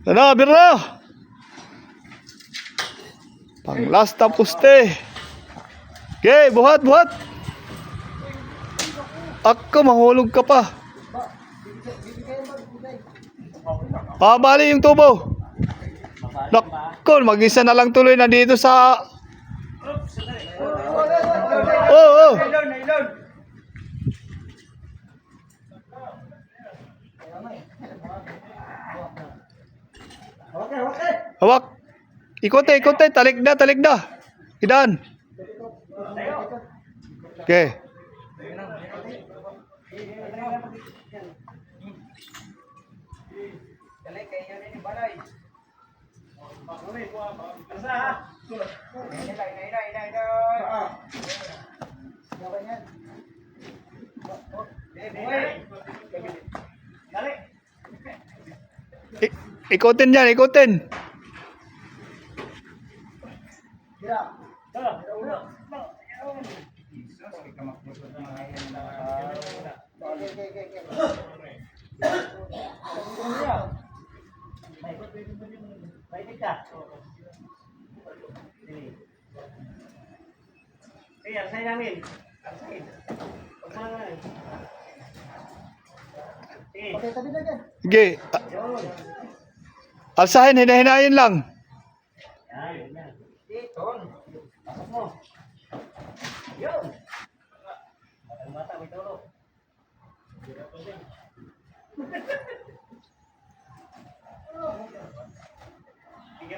Ano, biro! Pang last na poste. Okay, buhat, buhat. Ako, mahulog ka pa. Bali yung tubo. Naku, mag-isa na lang tuloy na dito sa... Oh. Hawak. Ikote, talikda. Idaan. Okay. Ikutin dyan, ikutin. Sige. Alsahin, hinahinayin lang.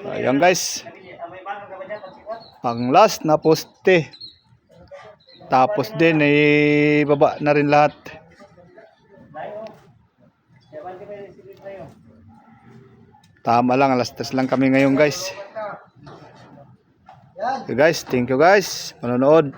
Ayan guys. Pang last na poste. Tapos din baba na rin lahat. Tama lang, alas 3 lang kami ngayon guys. Okay guys, thank you guys. Manonood.